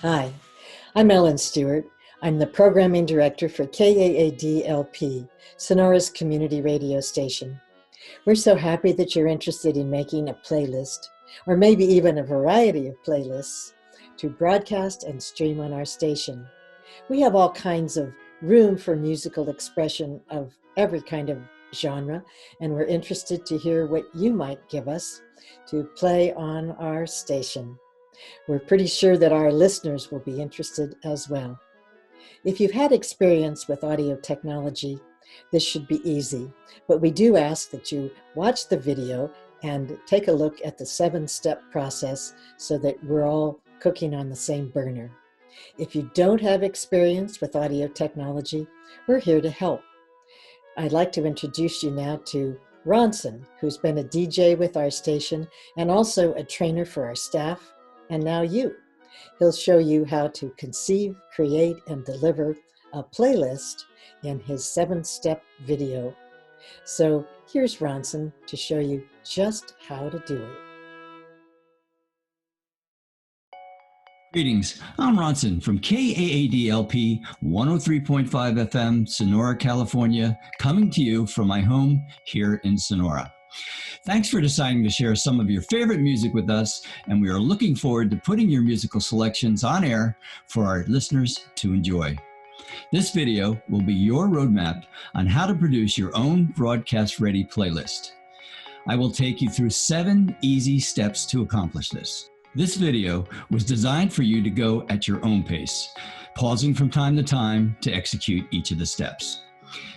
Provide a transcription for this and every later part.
Hi, I'm Ellen Stewart. I'm the Programming Director for KAAD-LP, Sonora's community radio station. We're so happy that you're interested in making a playlist, or maybe even a variety of playlists, to broadcast and stream on our station. We have all kinds of room for musical expression of every kind of genre, and we're interested to hear what you might give us to play on our station. We're pretty sure that our listeners will be interested as well. If you've had experience with audio technology, this should be easy, but we do ask that you watch the video and take a look at the 7-step process so that we're all cooking on the same burner. If you don't have experience with audio technology, we're here to help. I'd like to introduce you now to Ronson, who's been a DJ with our station and also a trainer for our staff, and now you. He'll show you how to conceive, create, and deliver a playlist in his 7-step video. So here's Ronson to show you just how to do it. Greetings, I'm Ronson from KAAD-LP 103.5 FM, Sonora, California, coming to you from my home here in Sonora. Thanks for deciding to share some of your favorite music with us, and we are looking forward to putting your musical selections on air for our listeners to enjoy. This video will be your roadmap on how to produce your own broadcast-ready playlist. I will take you through 7 easy steps to accomplish this. This video was designed for you to go at your own pace, pausing from time to time to execute each of the steps.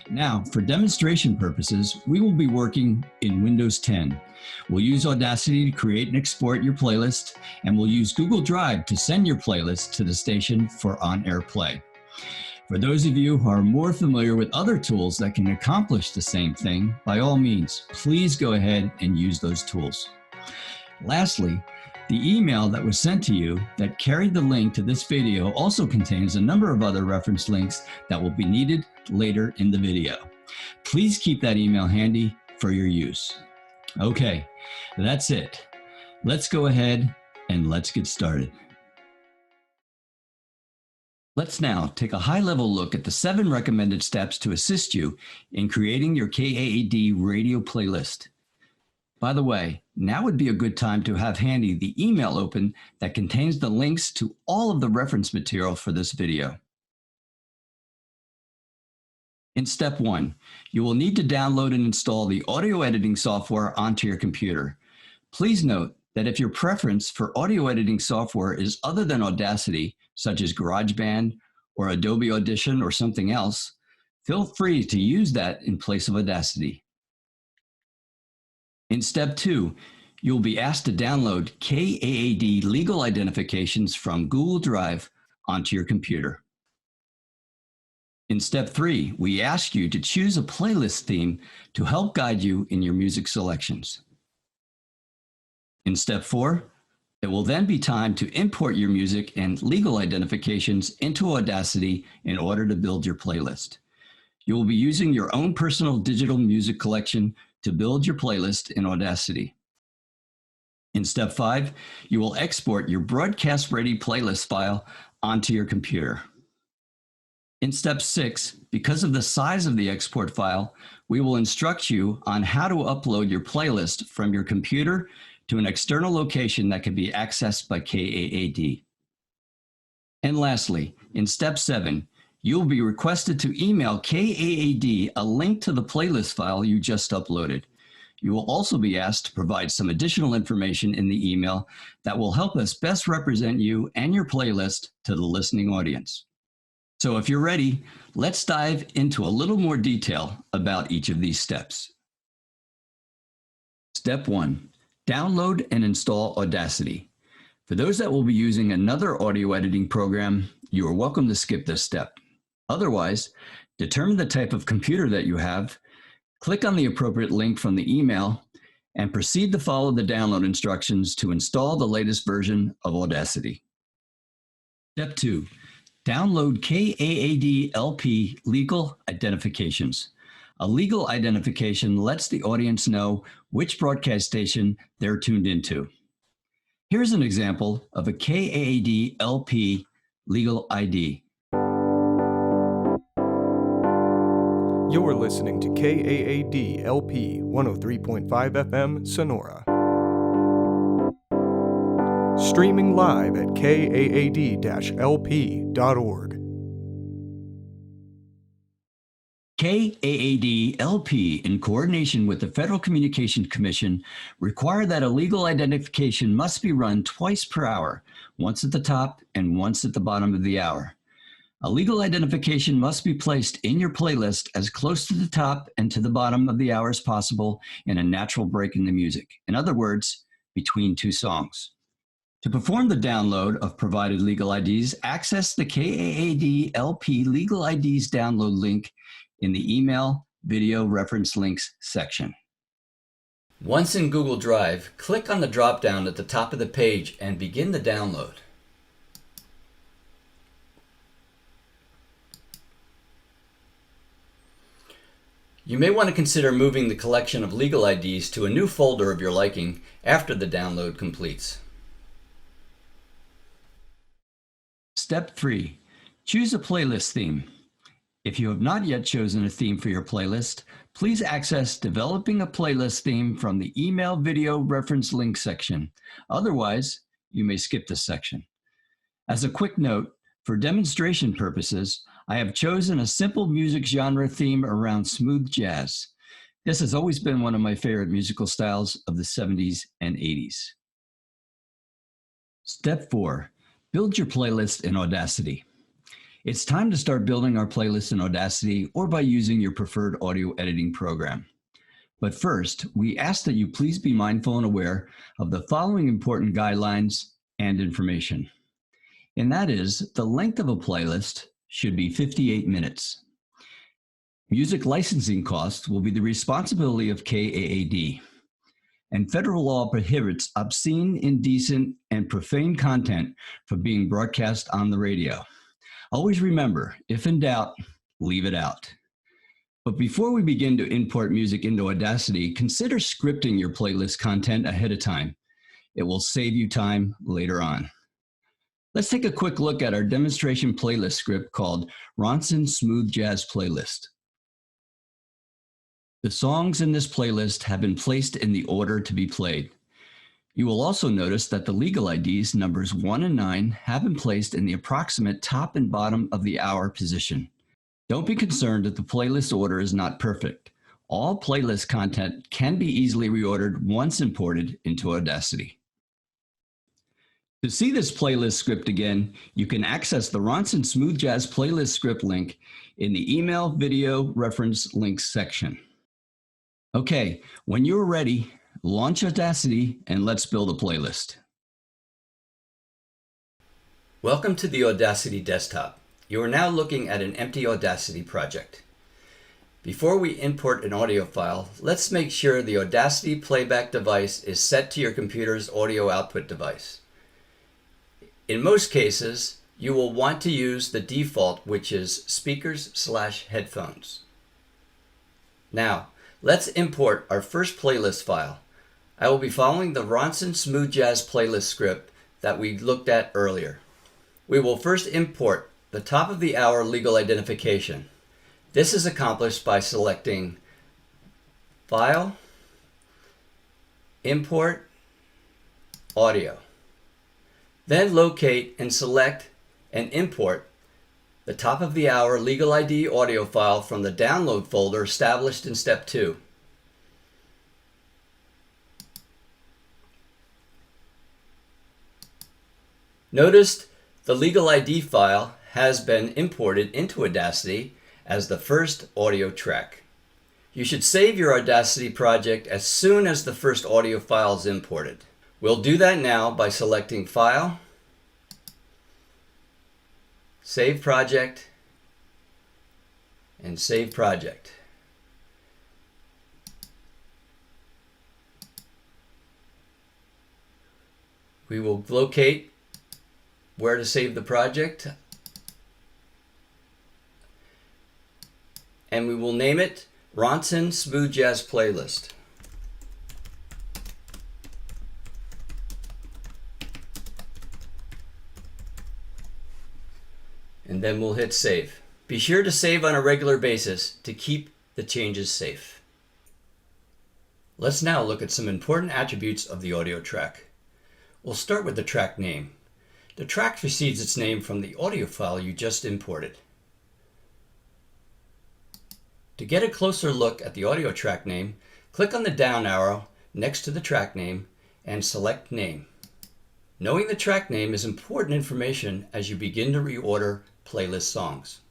Now, for demonstration purposes, we will be working in Windows 10. We'll use Audacity to create and export your playlist, and we'll use Google Drive to send your playlist to the station for on-air play. For those of you who are more familiar with other tools that can accomplish the same thing, by all means, please go ahead and use those tools. Lastly, the email that was sent to you that carried the link to this video also contains a number of other reference links that will be needed later in the video. Please keep that email handy for your use. Okay, that's it. Let's go ahead and let's get started. Let's now take a high-level look at the 7 recommended steps to assist you in creating your KAAD radio playlist. By the way, now would be a good time to have handy the email open that contains the links to all of the reference material for this video. In step 1, you will need to download and install the audio editing software onto your computer. Please note that if your preference for audio editing software is other than Audacity, such as GarageBand or Adobe Audition or something else, feel free to use that in place of Audacity. In step 2, you'll be asked to download KAAD legal identifications from Google Drive onto your computer. In step 3, we ask you to choose a playlist theme to help guide you in your music selections. In step 4, it will then be time to import your music and legal identifications into Audacity in order to build your playlist. You will be using your own personal digital music collection to build your playlist in Audacity. In step 5, you will export your broadcast-ready playlist file onto your computer. In step 6, because of the size of the export file, we will instruct you on how to upload your playlist from your computer to an external location that can be accessed by KAAD. And lastly, in step 7, you'll be requested to email KAAD a link to the playlist file you just uploaded. You will also be asked to provide some additional information in the email that will help us best represent you and your playlist to the listening audience. So if you're ready, let's dive into a little more detail about each of these steps. Step 1, download and install Audacity. For those that will be using another audio editing program, you are welcome to skip this step. Otherwise, determine the type of computer that you have, click on the appropriate link from the email, and proceed to follow the download instructions to install the latest version of Audacity. Step 2, download KAAD-LP legal identifications. A legal identification lets the audience know which broadcast station they're tuned into. Here's an example of a KAAD-LP Legal ID. You're listening to KAAD LP 103.5 FM Sonora. Streaming live at kaad-lp.org. KAAD-LP, in coordination with the Federal Communications Commission, require that a legal identification must be run twice per hour, once at the top and once at the bottom of the hour. A legal identification must be placed in your playlist as close to the top and to the bottom of the hour as possible in a natural break in the music. In other words, between two songs. To perform the download of provided legal IDs, access the KAAD-LP Legal IDs download link in the email video reference links section. Once in Google Drive, click on the drop-down at the top of the page and begin the download. You may want to consider moving the collection of legal IDs to a new folder of your liking after the download completes. Step 3. Choose a playlist theme. If you have not yet chosen a theme for your playlist, please access Developing a Playlist Theme from the Email Video Reference Link section. Otherwise, you may skip this section. As a quick note, for demonstration purposes, I have chosen a simple music genre theme around smooth jazz. This has always been one of my favorite musical styles of the 70s and 80s. Step 4. Build your playlist in Audacity. It's time to start building our playlist in Audacity or by using your preferred audio editing program. But first, we ask that you please be mindful and aware of the following important guidelines and information. And that is, the length of a playlist should be 58 minutes. Music licensing costs will be the responsibility of KAAD. And federal law prohibits obscene, indecent, and profane content from being broadcast on the radio. Always remember, if in doubt, leave it out. But before we begin to import music into Audacity, consider scripting your playlist content ahead of time. It will save you time later on. Let's take a quick look at our demonstration playlist script called Ronson Smooth Jazz Playlist. The songs in this playlist have been placed in the order to be played. You will also notice that the legal IDs numbers 1 and 9 have been placed in the approximate top and bottom of the hour position. Don't be concerned that the playlist order is not perfect. All playlist content can be easily reordered once imported into Audacity. To see this playlist script again, you can access the Ronson Smooth Jazz playlist script link in the email video reference links section. Okay, when you're ready, launch Audacity and let's build a playlist. Welcome to the Audacity desktop. You are now looking at an empty Audacity project. Before we import an audio file, let's make sure the Audacity playback device is set to your computer's audio output device. In most cases, you will want to use the default, which is speakers/headphones. Now, let's import our first playlist file. I will be following the Ronson Smooth Jazz playlist script that we looked at earlier. We will first import the top of the hour legal identification. This is accomplished by selecting File, Import, Audio. Then locate and select and import the top of the hour legal ID audio file from the download folder established in Step 2. Notice the legal ID file has been imported into Audacity as the first audio track. You should save your Audacity project as soon as the first audio file is imported. We'll do that now by selecting File, Save Project, and Save Project. We will locate where to save the project, and we will name it Ronson Smooth Jazz Playlist. and then we'll hit save. Be sure to save on a regular basis to keep the changes safe. Let's now look at some important attributes of the audio track. We'll start with the track name. The track receives its name from the audio file you just imported. To get a closer look at the audio track name, click on the down arrow next to the track name and select Name. Knowing the track name is important information as you begin to reorder playlist songs.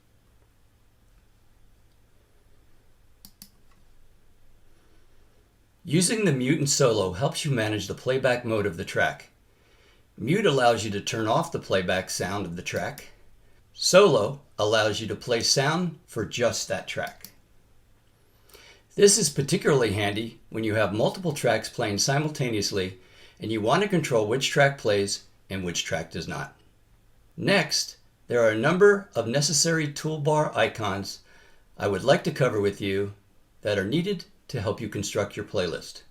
Using the mute and solo helps you manage the playback mode of the track. Mute allows you to turn off the playback sound of the track. Solo allows you to play sound for just that track. This is particularly handy when you have multiple tracks playing simultaneously and you want to control which track plays and which track does not. Next, there are a number of necessary toolbar icons I would like to cover with you that are needed to help you construct your playlist.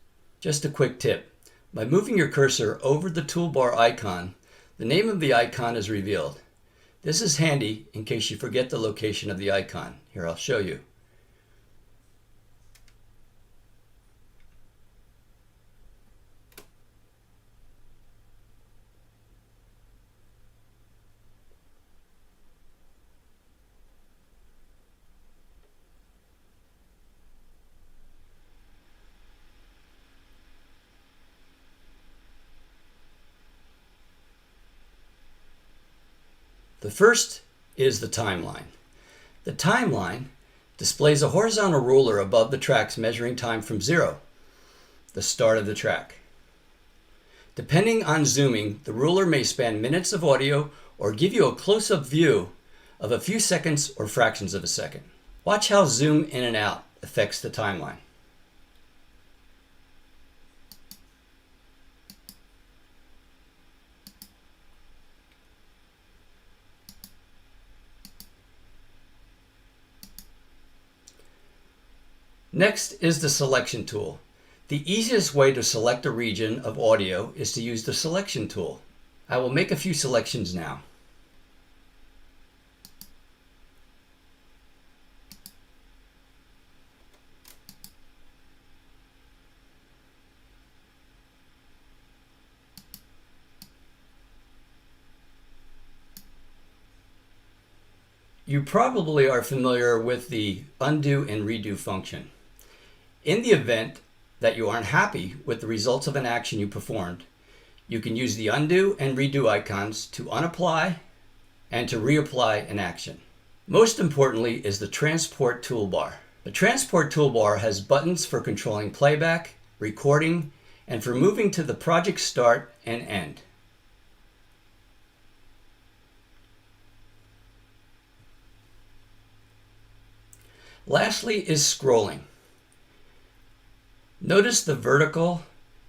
Just a quick tip. By moving your cursor over the toolbar icon, the name of the icon is revealed. This is handy in case you forget the location of the icon. Here, I'll show you. The first is the timeline. The timeline displays a horizontal ruler above the tracks measuring time from 0, the start of the track. Depending on zooming, the ruler may span minutes of audio or give you a close-up view of a few seconds or fractions of a second. Watch how zoom in and out affects the timeline. Next is the selection tool. The easiest way to select a region of audio is to use the selection tool. I will make a few selections now. You probably are familiar with the undo and redo function. In the event that you aren't happy with the results of an action you performed, you can use the undo and redo icons to unapply and to reapply an action. Most importantly is the transport toolbar. The transport toolbar has buttons for controlling playback, recording, and for moving to the project start and end. Lastly is scrolling. Notice the vertical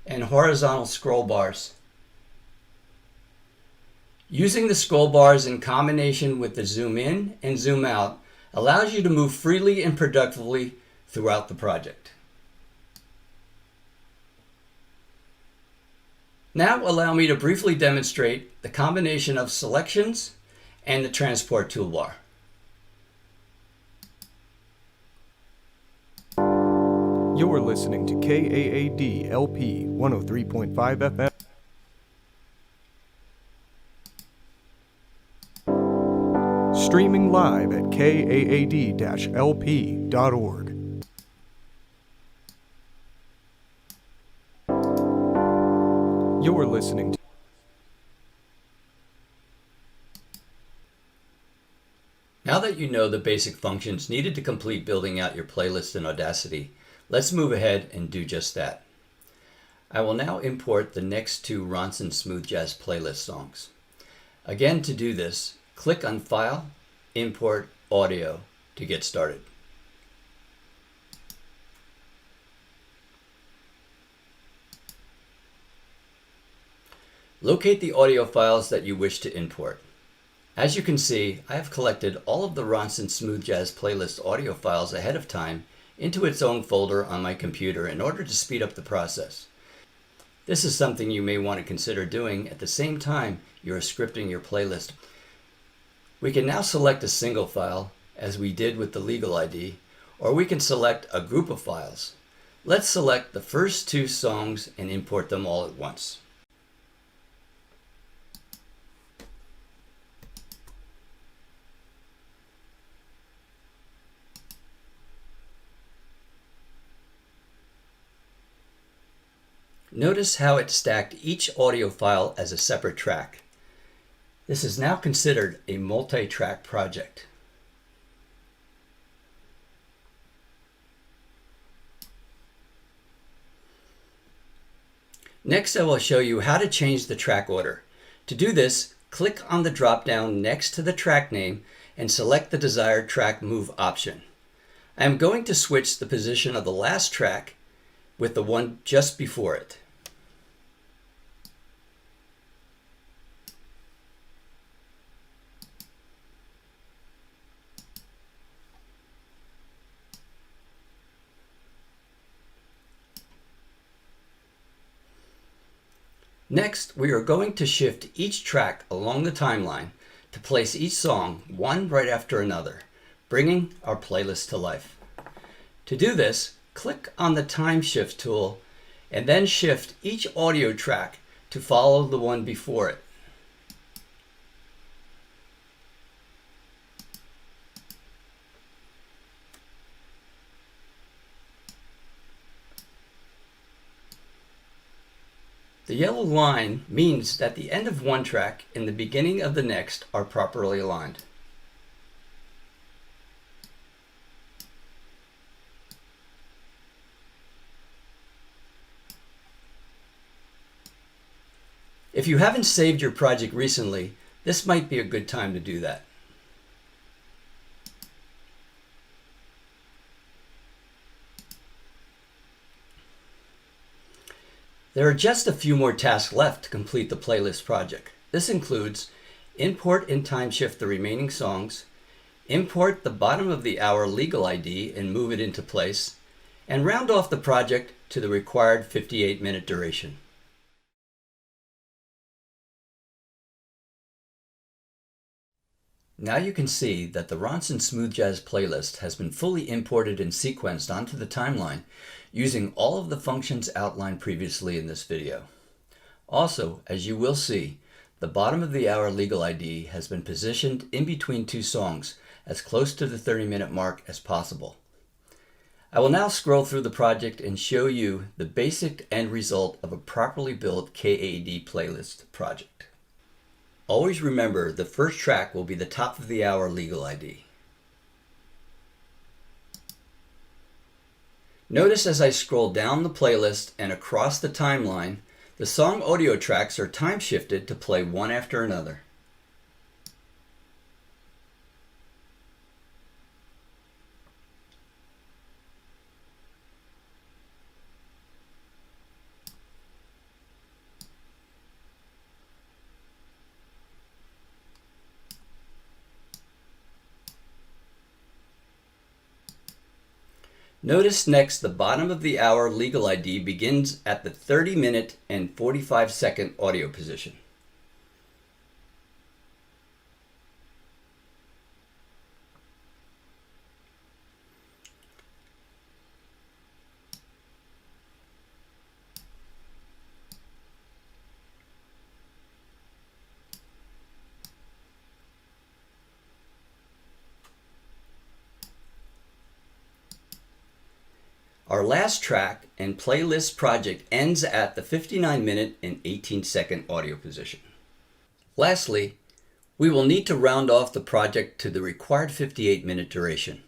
and horizontal scroll bars. Using the scroll bars in combination with the zoom in and zoom out allows you to move freely and productively throughout the project. Now allow me to briefly demonstrate the combination of selections and the transport toolbar. You're listening to KAAD LP 103.5 FM. Streaming live at kaad-lp.org. You're listening to Now that you know the basic functions needed to complete building out your playlist in Audacity, let's move ahead and do just that. I will now import the next two Ronson Smooth Jazz playlist songs. Again, to do this, click on File, Import Audio to get started. Locate the audio files that you wish to import. As you can see, I have collected all of the Ronson Smooth Jazz playlist audio files ahead of time into its own folder on my computer in order to speed up the process. This is something you may want to consider doing at the same time you are scripting your playlist. We can now select a single file, as we did with the legal ID, or we can select a group of files. Let's select the first 2 songs and import them all at once. Notice how it stacked each audio file as a separate track. This is now considered a multi-track project. Next, I will show you how to change the track order. To do this, click on the drop-down next to the track name and select the desired track move option. I am going to switch the position of the last track with the one just before it. Next, we are going to shift each track along the timeline to place each song one right after another, bringing our playlist to life. To do this, click on the Time Shift tool and then shift each audio track to follow the one before it. The yellow line means that the end of one track and the beginning of the next are properly aligned. If you haven't saved your project recently, this might be a good time to do that. There are just a few more tasks left to complete the playlist project. This includes import and time shift the remaining songs, import the bottom of the hour legal ID and move it into place, and round off the project to the required 58-minute duration. Now you can see that the Ronson Smooth Jazz playlist has been fully imported and sequenced onto the timeline using all of the functions outlined previously in this video. Also, as you will see, the bottom of the hour legal ID has been positioned in between 2 songs as close to the 30-minute mark as possible. I will now scroll through the project and show you the basic end result of a properly built KAAD playlist project. Always remember the first track will be the top of the hour legal ID. Notice as I scroll down the playlist and across the timeline, the song audio tracks are time shifted to play one after another. Notice next the bottom of the hour legal ID begins at the 30-minute and 45-second audio position. Our last track and playlist project ends at the 59-minute and 18-second audio position. Lastly, we will need to round off the project to the required 58-minute duration.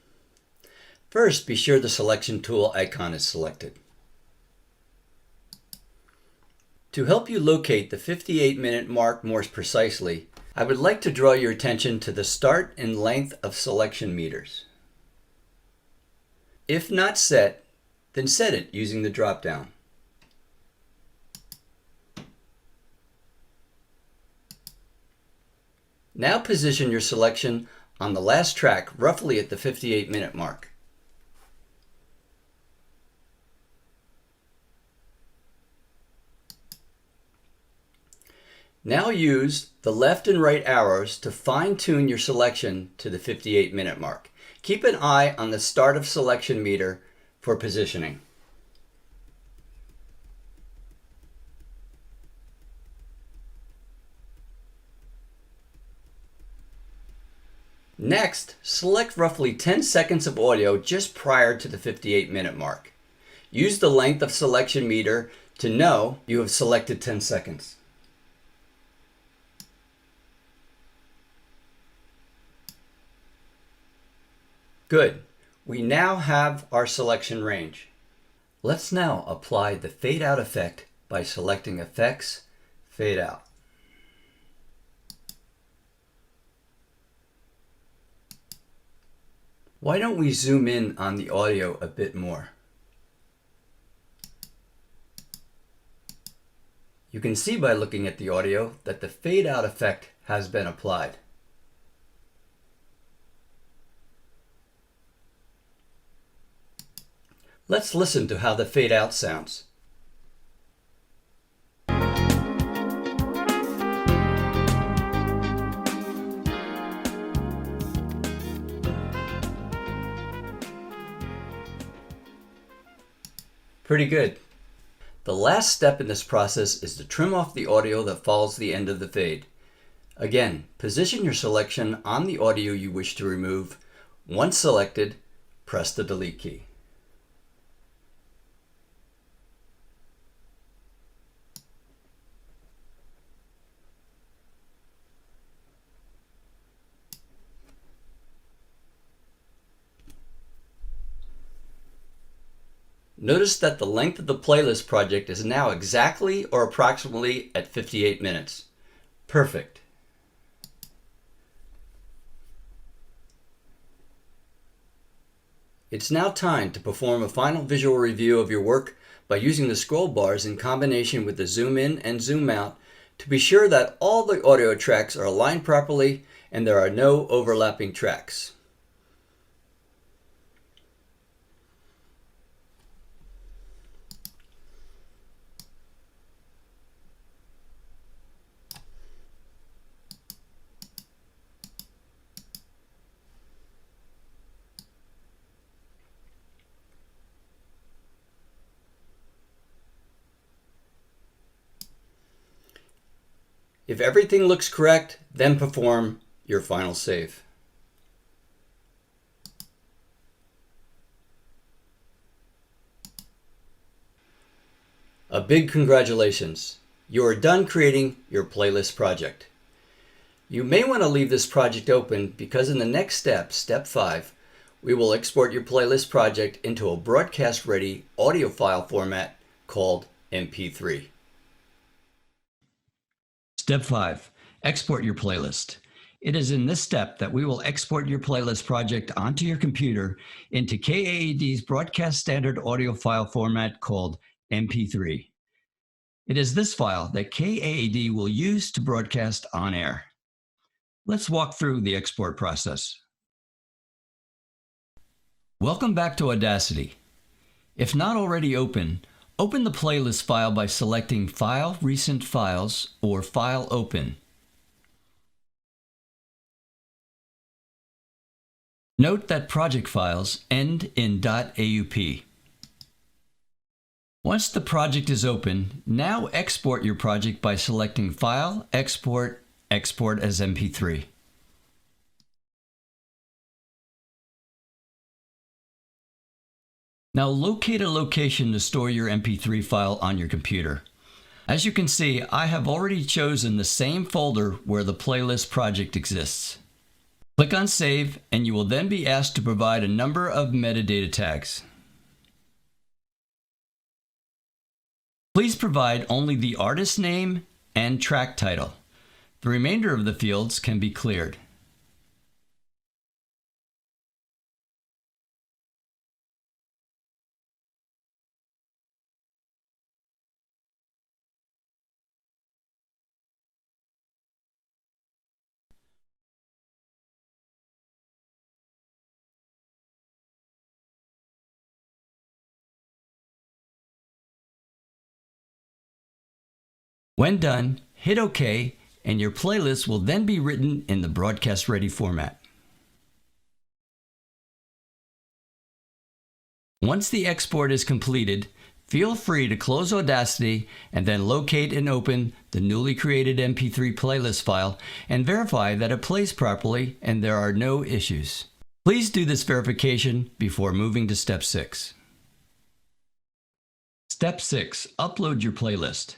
First, be sure the selection tool icon is selected. To help you locate the 58-minute mark more precisely, I would like to draw your attention to the start and length of selection meters. If not set, then set it using the drop-down. Now position your selection on the last track roughly at the 58-minute mark. Now use the left and right arrows to fine-tune your selection to the 58-minute mark. Keep an eye on the start of selection meter for positioning. Next, select roughly 10 seconds of audio just prior to the 58-minute mark. Use the length of selection meter to know you have selected 10 seconds. Good. We now have our selection range. Let's now apply the fade out effect by selecting Effects, Fade Out. Why don't we zoom in on the audio a bit more? You can see by looking at the audio that the fade out effect has been applied. Let's listen to how the fade out sounds. Pretty good. The last step in this process is to trim off the audio that follows the end of the fade. Again, position your selection on the audio you wish to remove. Once selected, press the delete key. Notice that the length of the playlist project is now exactly or approximately at 58 minutes. Perfect. It's now time to perform a final visual review of your work by using the scroll bars in combination with the zoom in and zoom out to be sure that all the audio tracks are aligned properly and there are no overlapping tracks. If everything looks correct, then perform your final save. A big congratulations! You are done creating your playlist project. You may want to leave this project open because in the next step, step 5, we will export your playlist project into a broadcast-ready audio file format called MP3. Step 5. Export your playlist. It is in this step that we will export your playlist project onto your computer into KAAD's broadcast standard audio file format called MP3. It is this file that KAAD will use to broadcast on air. Let's walk through the export process. Welcome back to Audacity. If not already open the playlist file by selecting File, Recent Files, or File Open. Note that project files end in .aup. Once the project is open, now export your project by selecting File, Export, Export as MP3. Now locate a location to store your MP3 file on your computer. As you can see, I have already chosen the same folder where the playlist project exists. Click on Save, and you will then be asked to provide a number of metadata tags. Please provide only the artist name and track title. The remainder of the fields can be cleared. When done, hit OK and your playlist will then be written in the broadcast-ready format. Once the export is completed, feel free to close Audacity and then locate and open the newly created MP3 playlist file and verify that it plays properly and there are no issues. Please do this verification before moving to Step 6. Step 6. Upload your playlist.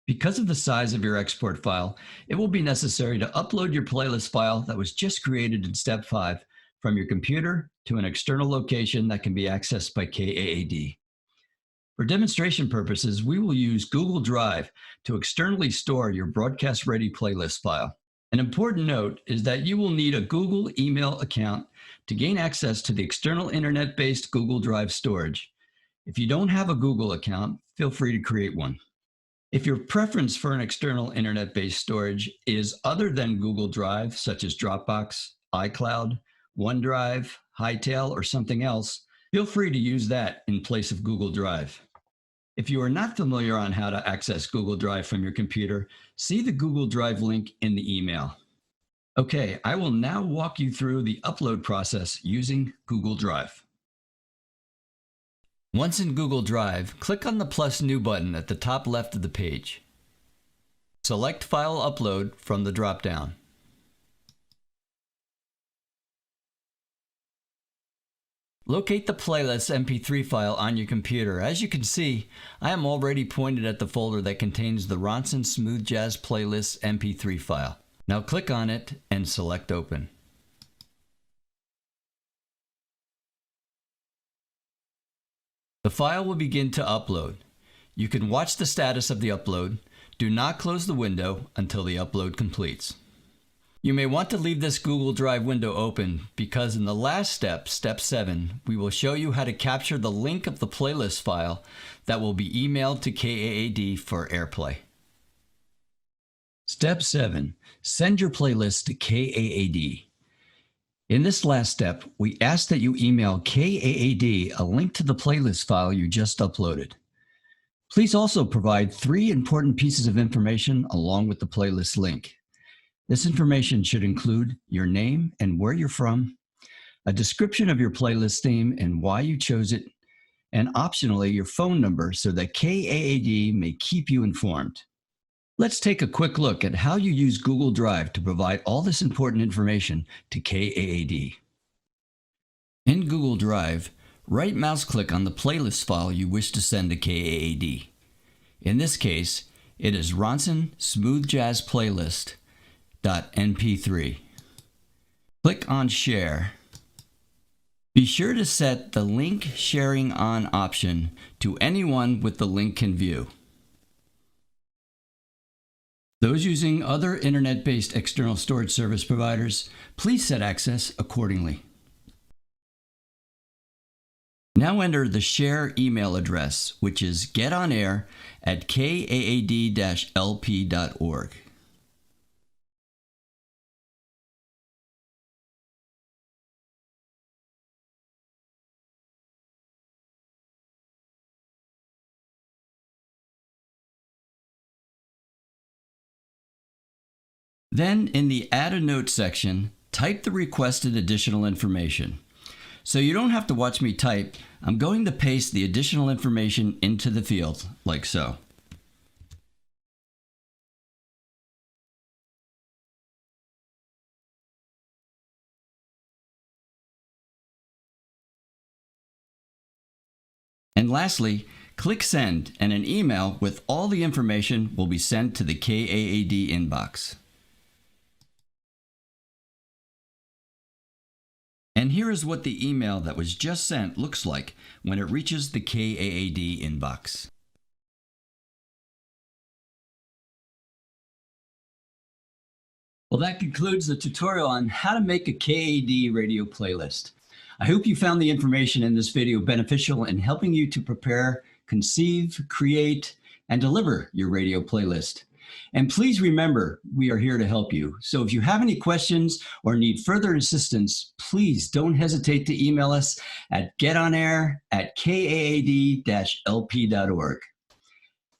Because of the size of your export file, it will be necessary to upload your playlist file that was just created in Step 5 from your computer to an external location that can be accessed by KAAD. For demonstration purposes, we will use Google Drive to externally store your broadcast-ready playlist file. An important note is that you will need a Google email account to gain access to the external internet-based Google Drive storage. If you don't have a Google account, feel free to create one. If your preference for an external internet-based storage is other than Google Drive, such as Dropbox, iCloud, OneDrive, Hightail, or something else, feel free to use that in place of Google Drive. If you are not familiar on how to access Google Drive from your computer, see the Google Drive link in the email. Okay, I will now walk you through the upload process using Google Drive. Once in Google Drive, click on the plus new button at the top left of the page. Select File Upload from the drop-down. Locate the playlist MP3 file on your computer. As you can see, I am already pointed at the folder that contains the Ronson Smooth Jazz Playlist MP3 file. Now click on it and select Open. The file will begin to upload. You can watch the status of the upload. Do not close the window until the upload completes. You may want to leave this Google Drive window open because in the last step, Step 7, we will show you how to capture the link of the playlist file that will be emailed to KAAD for airplay. Step 7. Send your playlist to KAAD. In this last step, we ask that you email KAAD a link to the playlist file you just uploaded. Please also provide 3 important pieces of information along with the playlist link. This information should include your name and where you're from, a description of your playlist theme and why you chose it, and optionally your phone number so that KAAD may keep you informed. Let's take a quick look at how you use Google Drive to provide all this important information to KAAD. In Google Drive, right mouse click on the playlist file you wish to send to KAAD. In this case, it is Ronson Smooth Jazz Playlist .mp3. Click on Share. Be sure to set the Link Sharing On option to anyone with the link can view. Those using other internet-based external storage service providers, please set access accordingly. Now enter the share email address, which is getonair@kaad-lp.org. Then, in the Add a Note section, type the requested additional information. So you don't have to watch me type, I'm going to paste the additional information into the field, like so. And lastly, click Send, and an email with all the information will be sent to the KAAD inbox. And here is what the email that was just sent looks like when it reaches the KAAD inbox. Well, that concludes the tutorial on how to make a KAAD radio playlist. I hope you found the information in this video beneficial in helping you to prepare, conceive, create, and deliver your radio playlist. And please remember, we are here to help you. So if you have any questions or need further assistance, please don't hesitate to email us at getonair@kaad-lp.org.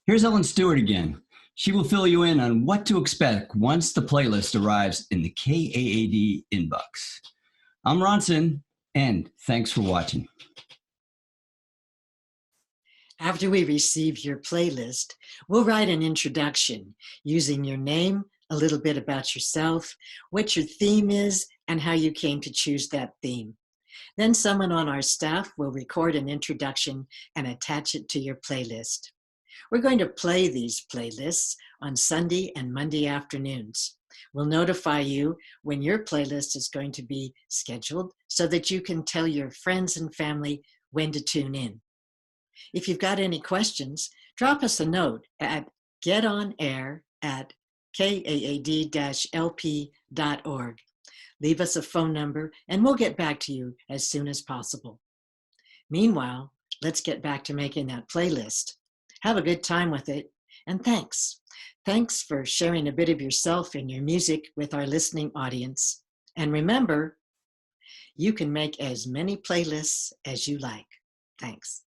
Here's Ellen Stewart again. She will fill you in on what to expect once the playlist arrives in the KAAD inbox. I'm Ronson, and thanks for watching. After we receive your playlist, we'll write an introduction using your name, a little bit about yourself, what your theme is, and how you came to choose that theme. Then someone on our staff will record an introduction and attach it to your playlist. We're going to play these playlists on Sunday and Monday afternoons. We'll notify you when your playlist is going to be scheduled so that you can tell your friends and family when to tune in. If you've got any questions, drop us a note at getonair@kaad-lp.org. Leave us a phone number and we'll get back to you as soon as possible. Meanwhile, let's get back to making that playlist. Have a good time with it, and thanks. Thanks for sharing a bit of yourself and your music with our listening audience. And remember, you can make as many playlists as you like. Thanks.